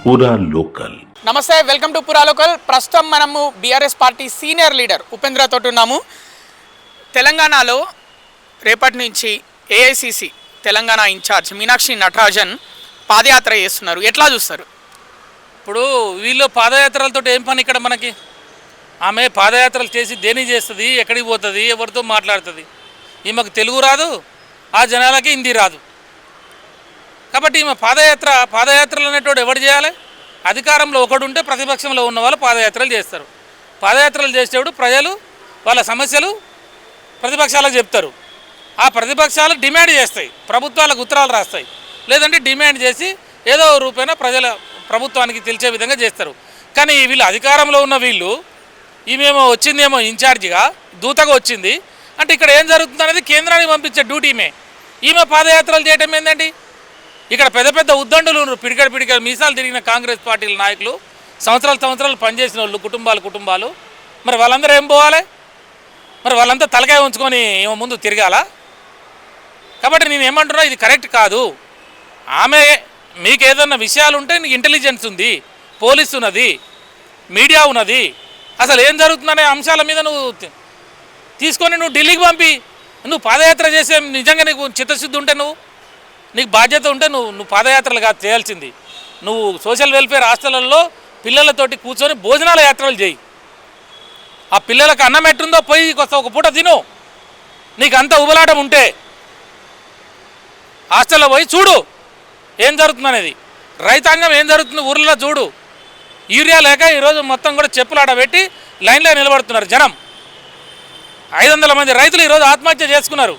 పూరా లోకల్. నమస్తే, welcome to పూరా లోకల్. ప్రస్తుతం మనము BRS party senior leader Upendra తోటి ఉన్నాము. తెలంగాణలో రేపటి నుంచి ఏఐసిసి తెలంగాణ ఇన్ఛార్జ్ మీనాక్షి నటరాజన్ పాదయాత్ర చేస్తున్నారు. ఎట్లా చూస్తారు? ఇప్పుడు వీళ్ళు పాదయాత్రలతో ఏం పని ఇక్కడ మనకి? ఆమె పాదయాత్రలు చేసి దేని చేస్తుంది, ఎక్కడికి పోతుంది, ఎవరితో మాట్లాడుతుంది? ఈమెకు తెలుగు రాదు, ఆ జనాలకి హిందీ రాదు. కాబట్టి ఈమె పాదయాత్రలు అనేటోడు ఎవడు చేయాలి? అధికారంలో ఒకడుంటే ప్రతిపక్షంలో ఉన్న వాళ్ళు పాదయాత్రలు చేస్తారు. పాదయాత్రలు చేసేటప్పుడు ప్రజలు వాళ్ళ సమస్యలు ప్రతిపక్షాలకు చెప్తారు. ఆ ప్రతిపక్షాలు డిమాండ్ చేస్తాయి, ప్రభుత్వాలకు ఉత్తరాలు రాస్తాయి, లేదంటే డిమాండ్ చేసి ఏదో రూపేణ ప్రభుత్వానికి తెలిసే విధంగా చేస్తారు. కానీ వీళ్ళు అధికారంలో ఉన్న వీళ్ళు ఈమెమో వచ్చిందేమో ఇన్ఛార్జిగా, దూతగా వచ్చింది అంటే ఇక్కడ ఏం జరుగుతుంది అనేది కేంద్రానికి పంపించే డ్యూటీ ఈమె పాదయాత్రలు చేయటం ఏంటండి? ఇక్కడ పెద్ద పెద్ద ఉద్దండులు పిడికడ మీసాలు తిరిగిన కాంగ్రెస్ పార్టీల నాయకులు, సంవత్సరాలు పనిచేసిన వాళ్ళు, కుటుంబాలు, మరి వాళ్ళందరూ ఏం పోవాలి? మరి వాళ్ళంతా తలకాయ ఉంచుకొని ఏమో ముందు తిరగాల? కాబట్టి నేను ఏమంటున్నా, ఇది కరెక్ట్ కాదు. ఆమె మీకు ఏదన్నా విషయాలు ఉంటే నీకు ఇంటెలిజెన్స్ ఉంది, పోలీసు ఉన్నది, మీడియా ఉన్నది, అసలు ఏం జరుగుతుందనే అంశాల మీద నువ్వు తీసుకొని నువ్వు ఢిల్లీకి పంపి నువ్వు పాదయాత్ర చేసే నిజంగా నీకు చిత్తశుద్ధి ఉంటే నీకు బాధ్యత ఉంటే నువ్వు పాదయాత్రలు కాదు చేయాల్సింది. నువ్వు సోషల్ వెల్ఫేర్ హాస్టళ్లలో పిల్లలతోటి కూర్చొని భోజనాల యాత్రలు చేయి. ఆ పిల్లలకు అన్నం ఎట్టుందో పోయి ఒక పూట తిను. నీకు అంత ఉబలాటం ఉంటే హాస్టల్లో పోయి చూడు ఏం జరుగుతుంది అనేది. రైతాంగం ఏం జరుగుతుంది ఊర్లలో చూడు. యూరియా లేక ఈరోజు మొత్తం కూడా చెప్పులాట పెట్టి లైన్లో నిలబడుతున్నారు జనం. 500 మంది రైతులు ఈరోజు ఆత్మహత్య చేసుకున్నారు.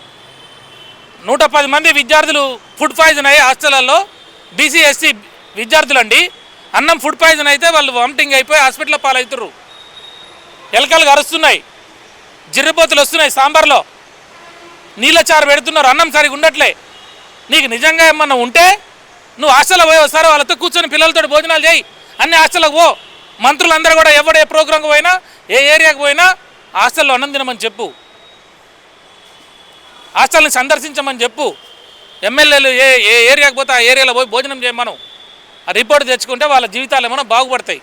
110 మంది విద్యార్థులు ఫుడ్ పాయిజన్ అయ్యి హాస్టళ్లలో, బీసీ ఎస్సీ విద్యార్థులు అండి. అన్నం ఫుడ్ పాయిజన్ అయితే వాళ్ళు వామిటింగ్ అయిపోయి హాస్పిటల్లో పాలవుతున్నారు. ఎలకలు కరుస్తున్నాయి, జిర్రిపోతులు వస్తున్నాయి, సాంబార్లో నీళ్ళ చారు పెడుతున్నారు, అన్నం సరిగా ఉండట్లే. నీకు నిజంగా ఏమన్నా ఉంటే నువ్వు హాస్టల్లో పోయి వస్తారో వాళ్ళతో కూర్చొని పిల్లలతో భోజనాలు చేయి. అన్ని హాస్టల్లకు పో. మంత్రులందరూ కూడా ఎవడు ఏ ప్రోగ్రాంకి పోయినా, ఏ ఏరియాకి పోయినా హాస్టల్లో అన్నం తినమని చెప్పు, హాస్టల్ని సందర్శించమని చెప్పు. ఎమ్మెల్యేలు ఏ ఏరియాకి పోతే ఆ ఏరియాలో పోయి భోజనం చేయమను. ఆ రిపోర్ట్ తెచ్చుకుంటే వాళ్ళ జీవితాలు ఏమైనా బాగుపడతాయి.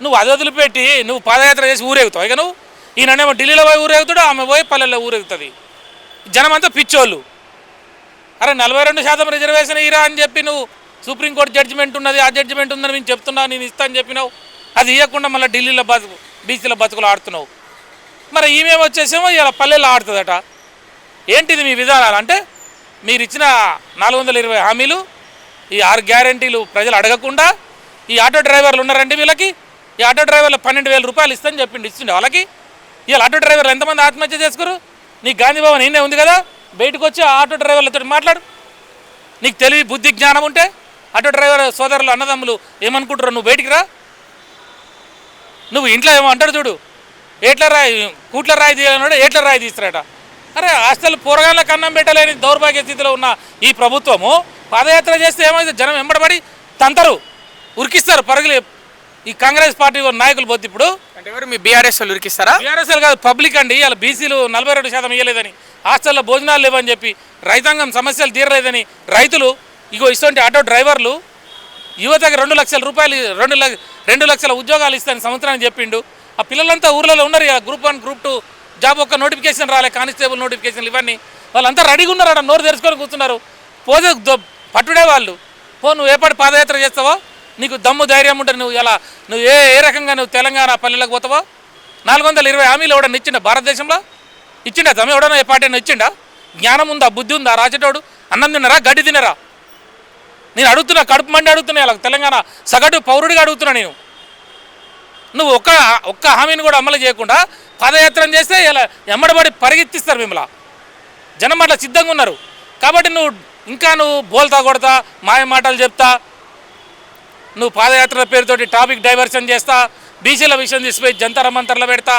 నువ్వు అది వదిలిపెట్టి నువ్వు పాదయాత్ర చేసి ఊరేగుతావు. ఇక నువ్వు ఈయననేమో ఢిల్లీలో పోయి ఊరేగుతాడు, ఆమె పోయి పల్లెల్లో ఊరేగుతుంది. జనమంతా పిచ్చోళ్ళు. అరే 42% రిజర్వేషన్ ఇరా అని చెప్పి నువ్వు సుప్రీంకోర్టు జడ్జిమెంట్ ఉన్నది, ఆ జడ్జిమెంట్ ఉందని నేను చెప్తున్నా, నేను ఇస్తా అని చెప్పినావు. అది ఇవ్వకుండా మళ్ళీ ఢిల్లీలో బీసీల బతుకులు ఆడుతున్నావు. మరి ఈమె వచ్చేసేమో ఇలా పల్లెల్లో ఆడుతుందట. ఏంటిది మీ విధానాలు? అంటే మీరు ఇచ్చిన 420 హామీలు, ఈ 6 గ్యారంటీలు ప్రజలు అడగకుండా ఈ ఆటో డ్రైవర్లు ఉన్నారండి, వీళ్ళకి ఈ ఆటో డ్రైవర్లు 12,000 రూపాయలు ఇస్తుండే వాళ్ళకి. వీళ్ళు ఆటో డ్రైవర్లు ఎంతమంది ఆత్మహత్య చేసుకోరు? నీకు గాంధీ భవన్ ఈయనే ఉంది కదా, బయటకు వచ్చి ఆటో డ్రైవర్లతో మాట్లాడు. నీకు తెలివి బుద్ధి జ్ఞానం ఉంటే ఆటో డ్రైవర్ సోదరులు అన్నదమ్ములు ఏమనుకుంటారు, నువ్వు బయటికి రా. నువ్వు ఇంట్లో ఏమో అంటాడు చూడు, కూట్ల రాయి తీయాలన్నాడు, ఏట్ల రాయి తీస్తారట. అరే హాస్టల్ పోరగాళ్ళకి అన్నం పెట్టలేని దౌర్భాగ్య స్థితిలో ఉన్న ఈ ప్రభుత్వము పాదయాత్ర చేస్తే ఏమైతే జనం వెంబడబడి తంతరు, ఉరికిస్తారు పరుగులు. ఈ కాంగ్రెస్ పార్టీ నాయకులు పోతే ఇప్పుడు అంటే ఎవరు మీ బీఆర్ఎస్ వాళ్ళు ఉరికిస్తారా? బీఆర్ఎస్ఎల్ కాదు, పబ్లిక్ అండి. ఇలా బీసీలు 42% ఇవ్వలేదని, హాస్టల్లో భోజనాలు లేవని చెప్పి, రైతాంగం సమస్యలు తీరలేదని రైతులు, ఇగో ఇటువంటి ఆటో డ్రైవర్లు యువతకి 2 లక్షల రూపాయలు 2 లక్షల ఉద్యోగాలు ఇస్తాను సంవత్సరానికి చెప్పిండు. ఆ పిల్లలంతా ఊర్లలో ఉన్నారు. ఇలా గ్రూప్ 1 గ్రూప్ 2 జాబ్ ఒక్క నోటిఫికేషన్ రాలే, కానిస్టేబుల్ నోటిఫికేషన్లు ఇవన్నీ. వాళ్ళంతా రెడీగా ఉన్నారు, అక్కడ నోరు తెరుచుకొని కూర్చున్నారు. పోతే పట్టుడే వాళ్ళు. నువ్వు ఏపాటి పాదయాత్ర చేస్తావో, నీకు దమ్ము ధైర్యం ఉంటుంది, నువ్వు ఏ రకంగా నువ్వు తెలంగాణ పల్లెలకు పోతావో. 420 హామీలు ఎవడన్నా ఇచ్చిండా భారతదేశంలో? ఇచ్చిండా? దమ్ము ఎవడన్నా ఏ పార్టీ ఇచ్చిండా? జ్ఞానం ఉందా, బుద్ధి ఉందా? రాసేటోడు అన్నం తిన్నారా, గడ్డి తినరా? నేను అడుగుతున్నా, కడుపు మండి అడుగుతున్నా. ఇలా తెలంగాణ సగటు పౌరుడిగా అడుగుతున్నా నేను. నువ్వు ఒక్క హామీని కూడా అమలు చేయకుండా పాదయాత్ర చేస్తే ఇలా ఎమ్మడబడి పరిగెత్తిస్తారు మిమ్మల్ని. జనం అట్లా సిద్ధంగా ఉన్నారు. కాబట్టి నువ్వు బోల్తా కొడతా, మాయ మాటలు చెప్తా, నువ్వు పాదయాత్ర పేరుతోటి టాపిక్ డైవర్షన్ చేస్తా, బీసీల విషయం తీసిపోయి జంతర మంతర్లో పెడతా.